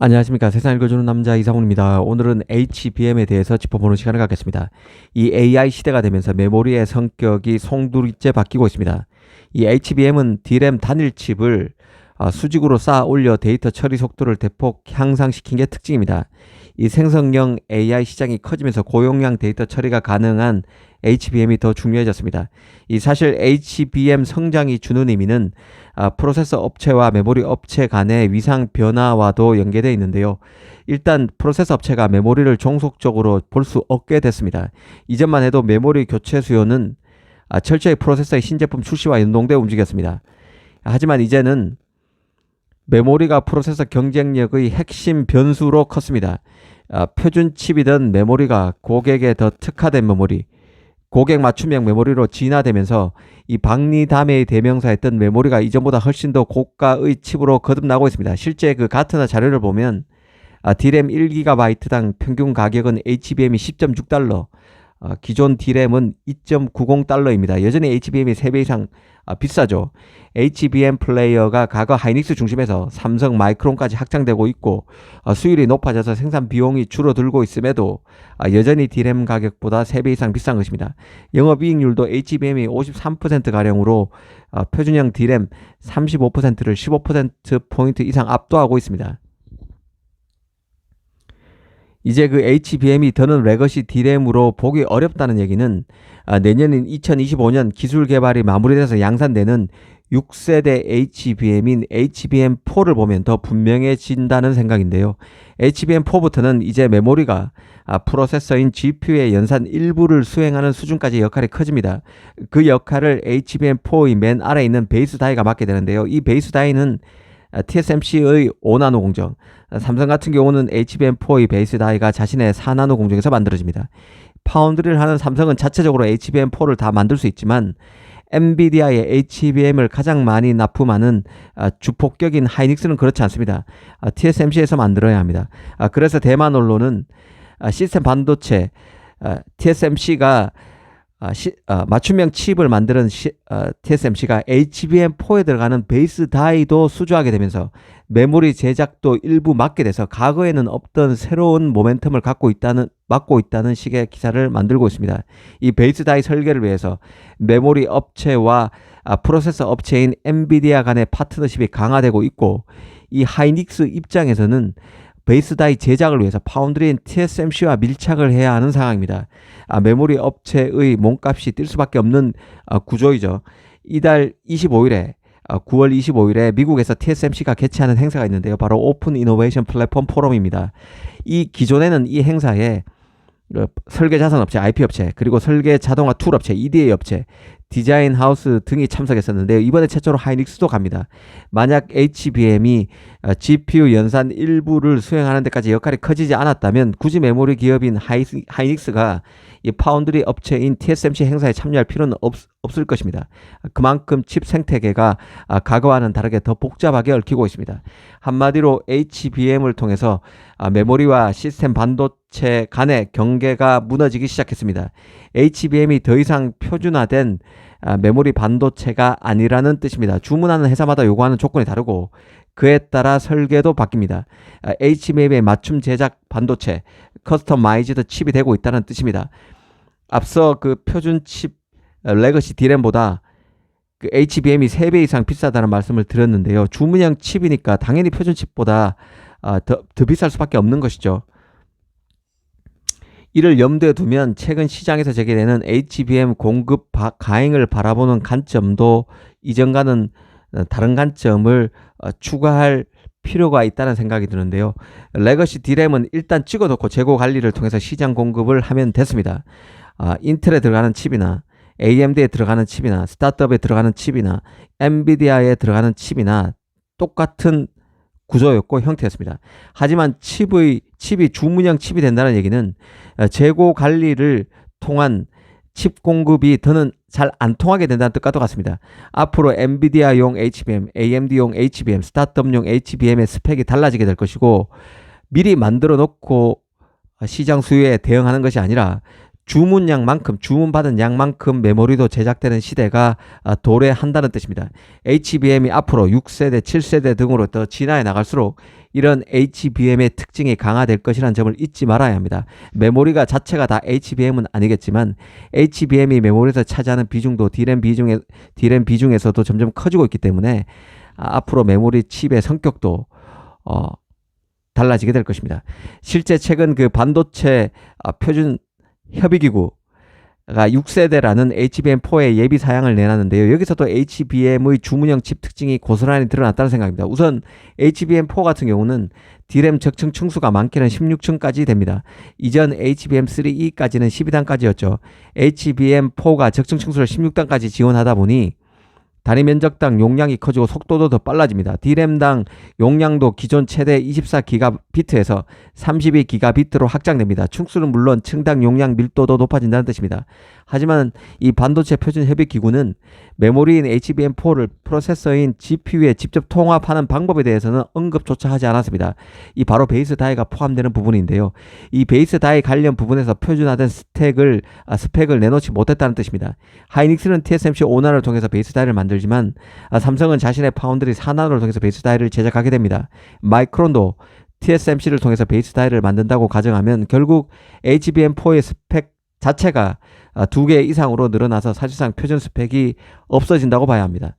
안녕하십니까. 세상 읽어주는 남자 이상훈입니다. 오늘은 HBM에 대해서 짚어보는 시간을 갖겠습니다. 이 AI 시대가 되면서 메모리의 성격이 송두리째 바뀌고 있습니다. 이 HBM은 D램 단일 칩을 수직으로 쌓아 올려 데이터 처리 속도를 대폭 향상시킨 게 특징입니다. 이 생성형 AI 시장이 커지면서 고용량 데이터 처리가 가능한 HBM이 더 중요해졌습니다. 이 사실 HBM 성장이 주는 의미는 프로세서 업체와 메모리 업체 간의 위상 변화와도 연계되어 있는데요. 일단 프로세서 업체가 메모리를 종속적으로 볼 수 없게 됐습니다. 이전만 해도 메모리 교체 수요는 철저히 프로세서의 신제품 출시와 연동되어 움직였습니다. 하지만 이제는 메모리가 프로세서 경쟁력의 핵심 변수로 컸습니다. 표준 칩이던 메모리가 고객에 더 특화된 메모리, 고객 맞춤형 메모리로 진화되면서 이 박리담의 대명사였던 메모리가 이전보다 훨씬 더 고가의 칩으로 거듭나고 있습니다. 실제 그 가트너 자료를 보면 D램 1GB당 평균 가격은 HBM이 10.6달러, 기존 D램은 2.90달러입니다. 여전히 HBM이 3배 이상 비싸죠. HBM 플레이어가 과거 하이닉스 중심에서 삼성, 마이크론까지 확장되고 있고 수율이 높아져서 생산 비용이 줄어들고 있음에도 여전히 D램 가격보다 3배 이상 비싼 것입니다. 영업이익률도 HBM이 53%가량으로 표준형 D램 35%를 15%포인트 이상 압도하고 있습니다. 이제 그 HBM이 더는 레거시 D램으로 보기 어렵다는 얘기는 내년인 2025년 기술 개발이 마무리돼서 양산되는 6세대 HBM인 HBM4를 보면 더 분명해진다는 생각인데요. HBM4부터는 이제 메모리가 프로세서인 GPU의 연산 일부를 수행하는 수준까지 역할이 커집니다. 그 역할을 HBM4의 맨 아래에 있는 베이스 다이가 맡게 되는데요. 이 베이스 다이는 TSMC의 5나노 공정, 삼성 같은 경우는 HBM4의 베이스 다이가 자신의 4나노 공정에서 만들어집니다. 파운드리를 하는 삼성은 자체적으로 HBM4를 다 만들 수 있지만 엔비디아의 HBM을 가장 많이 납품하는 주폭격인 하이닉스는 그렇지 않습니다. TSMC에서 만들어야 합니다. 그래서 대만 언론은 시스템 반도체 TSMC가 맞춤형 칩을 만드는 TSMC가 HBM4에 들어가는 베이스 다이도 수주하게 되면서 메모리 제작도 일부 맡게 돼서 과거에는 없던 새로운 모멘텀을 맡고 있다는 식의 기사를 만들고 있습니다. 이 베이스 다이 설계를 위해서 메모리 업체와 프로세서 업체인 엔비디아 간의 파트너십이 강화되고 있고, 이 하이닉스 입장에서는 베이스 다이 제작을 위해서 파운드리인 TSMC와 밀착을 해야 하는 상황입니다. 메모리 업체의 몸값이 뛸 수밖에 없는 구조이죠. 이달 25일에 9월 25일에 미국에서 TSMC가 개최하는 행사가 있는데요. 바로 오픈 이노베이션 플랫폼 포럼입니다. 이 기존에는 이 행사에 설계 자산 업체, IP 업체, 그리고 설계 자동화 툴 업체, EDA 업체, 디자인 하우스 등이 참석했었는데요. 이번에 최초로 하이닉스도 갑니다. 만약 HBM이 GPU 연산 일부를 수행하는 데까지 역할이 커지지 않았다면 굳이 메모리 기업인 하이닉스가 이 파운드리 업체인 TSMC 행사에 참여할 필요는 없을 것입니다. 그만큼 칩 생태계가 과거와는 다르게 더 복잡하게 얽히고 있습니다. 한마디로 HBM을 통해서 메모리와 시스템 반도체 간의 경계가 무너지기 시작했습니다. HBM이 더 이상 표준화된 메모리 반도체가 아니라는 뜻입니다. 주문하는 회사마다 요구하는 조건이 다르고 그에 따라 설계도 바뀝니다. HBM의 맞춤 제작 반도체, 커스터마이즈드 칩이 되고 있다는 뜻입니다. 앞서 그 표준 칩 레거시 D램보다 그 HBM이 3배 이상 비싸다는 말씀을 드렸는데요. 주문형 칩이니까 당연히 표준 칩보다 더 비쌀 수밖에 없는 것이죠. 이를 염두에 두면 최근 시장에서 제기되는 HBM 공급 가행을 바라보는 관점도 이전과는 다른 관점을 추가할 필요가 있다는 생각이 드는데요. 레거시 D램은 일단 찍어놓고 재고 관리를 통해서 시장 공급을 하면 됐습니다. 인텔에 들어가는 칩이나 AMD에 들어가는 칩이나 스타트업에 들어가는 칩이나 엔비디아에 들어가는 칩이나 똑같은 구조였고 형태였습니다. 하지만 칩이 주문형 칩이 된다는 얘기는 재고 관리를 통한 칩 공급이 더는 잘 안 통하게 된다는 뜻과 똑같습니다. 앞으로 엔비디아용 HBM, AMD용 HBM, 스타트업용 HBM의 스펙이 달라지게 될 것이고, 미리 만들어 놓고 시장 수요에 대응하는 것이 아니라 주문받은 양만큼 메모리도 제작되는 시대가 도래한다는 뜻입니다. HBM이 앞으로 6세대, 7세대 등으로 더 진화해 나갈수록 이런 HBM의 특징이 강화될 것이라는 점을 잊지 말아야 합니다. 메모리가 자체가 다 HBM은 아니겠지만 HBM이 메모리에서 차지하는 비중도 디램 비중에서도 점점 커지고 있기 때문에 앞으로 메모리 칩의 성격도 달라지게 될 것입니다. 실제 최근 그 반도체 표준 협의기구가 6세대라는 HBM4의 예비 사양을 내놨는데요. 여기서도 HBM의 주문형 칩 특징이 고스란히 드러났다는 생각입니다. 우선 HBM4 같은 경우는 D램 적층 층수가 많게는 16층까지 됩니다. 이전 HBM3E까지는 12단까지였죠. HBM4가 적층 층수를 16단까지 지원하다 보니 단위 면적당 용량이 커지고 속도도 더 빨라집니다. D램당 용량도 기존 최대 24기가비트에서 32기가비트로 확장됩니다. 층수는 물론 층당 용량 밀도도 높아진다는 뜻입니다. 하지만 이 반도체 표준 협의 기구는 메모리인 HBM4를 프로세서인 GPU에 직접 통합하는 방법에 대해서는 언급조차 하지 않았습니다. 이 바로 베이스 다이가 포함되는 부분인데요. 이 베이스 다이 관련 부분에서 표준화된 스펙을 내놓지 못했다는 뜻입니다. 하이닉스는 TSMC 5나노를 통해서 베이스 다이를 만들지만 삼성은 자신의 파운드리 4나노를 통해서 베이스 다이를 제작하게 됩니다. 마이크론도 TSMC를 통해서 베이스 다이를 만든다고 가정하면 결국 HBM4의 스펙 자체가 2개 이상으로 늘어나서 사실상 표준 스펙이 없어진다고 봐야 합니다.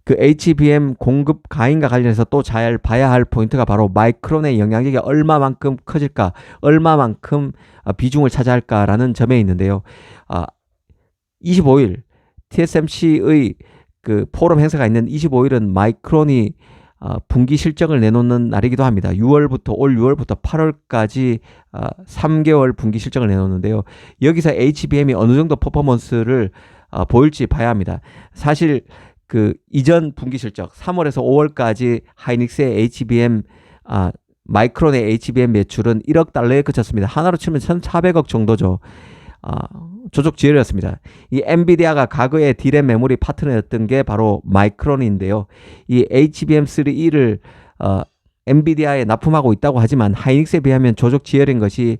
그 HBM 공급 가인과 관련해서 또 잘 봐야 할 포인트가 바로 마이크론의 영향력이 얼마만큼 커질까, 얼마만큼 비중을 차지할까라는 점에 있는데요. 25일 TSMC의 그 포럼 행사가 있는 25일은 마이크론이 분기 실적을 내놓는 날이기도 합니다. 올 6월부터 8월까지 3개월 분기 실적을 내놓는데요. 여기서 HBM이 어느 정도 퍼포먼스를 보일지 봐야 합니다. 사실 그 이전 분기 실적 3월에서 5월까지 하이닉스의 HBM 마이크론의 HBM 매출은 1억 달러에 그쳤습니다. 하나로 치면 1,400억 정도죠. 조족지혈이었습니다. 이 엔비디아가 과거의 D램 메모리 파트너였던 게 바로 마이크론인데요. 이 HBM3E를 엔비디아에 납품하고 있다고 하지만 하이닉스에 비하면 조족지혈인 것이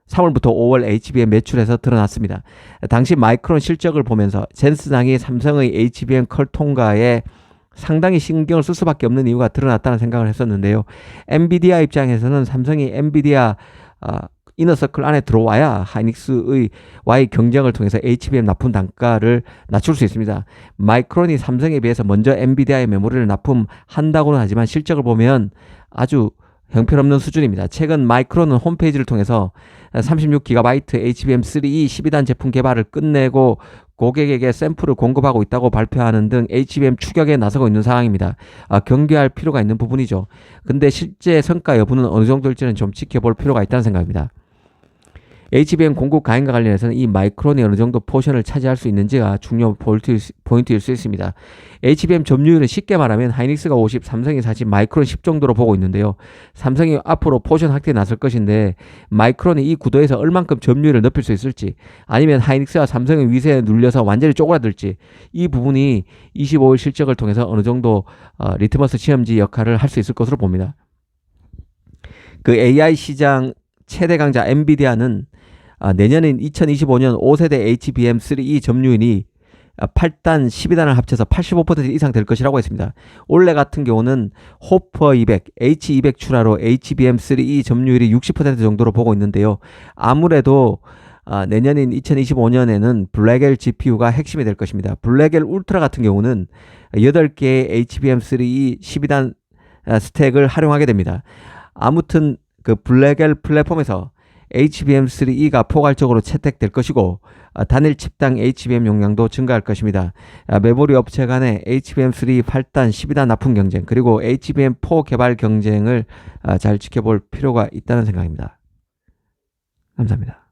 3월부터 5월 HBM 매출에서 드러났습니다. 당시 마이크론 실적을 보면서 젠스장이 삼성의 HBM 컬 통과에 상당히 신경을 쓸 수밖에 없는 이유가 드러났다는 생각을 했었는데요. 엔비디아 입장에서는 삼성이 엔비디아 이너서클 안에 들어와야 하이닉스와의 경쟁을 통해서 HBM 납품 단가를 낮출 수 있습니다. 마이크론이 삼성에 비해서 먼저 엔비디아의 메모리를 납품한다고는 하지만 실적을 보면 아주 형편없는 수준입니다. 최근 마이크론은 홈페이지를 통해서 36GB HBM3E 12단 제품 개발을 끝내고 고객에게 샘플을 공급하고 있다고 발표하는 등 HBM 추격에 나서고 있는 상황입니다. 경계할 필요가 있는 부분이죠. 근데 실제 성과 여부는 어느 정도일지는 좀 지켜볼 필요가 있다는 생각입니다. HBM 공급 가인과 관련해서는 이 마이크론이 어느 정도 포션을 차지할 수 있는지가 중요한 포인트일 수 있습니다. HBM 점유율은 쉽게 말하면 하이닉스가 50, 삼성이 40, 마이크론 10 정도로 보고 있는데요. 삼성이 앞으로 포션 확대에 나설 것인데 마이크론이 이 구도에서 얼만큼 점유율을 높일 수 있을지 아니면 하이닉스와 삼성의 위세에 눌려서 완전히 쪼그라들지 이 부분이 25일 실적을 통해서 어느 정도 리트머스 시험지 역할을 할 수 있을 것으로 봅니다. 그 AI 시장 최대 강자 엔비디아는 내년인 2025년 5세대 HBM3E 점유율이 8단, 12단을 합쳐서 85% 이상 될 것이라고 했습니다. 올해 같은 경우는 호퍼 200, H200 출하로 HBM3E 점유율이 60% 정도로 보고 있는데요. 아무래도 내년인 2025년에는 블랙엘 GPU가 핵심이 될 것입니다. 블랙엘 울트라 같은 경우는 8개의 HBM3E 12단 스택을 활용하게 됩니다. 아무튼 그 블랙엘 플랫폼에서 HBM3E가 포괄적으로 채택될 것이고 단일 칩당 HBM 용량도 증가할 것입니다. 메모리 업체 간의 HBM3 8단, 12단 납품 경쟁 그리고 HBM4 개발 경쟁을 잘 지켜볼 필요가 있다는 생각입니다. 감사합니다.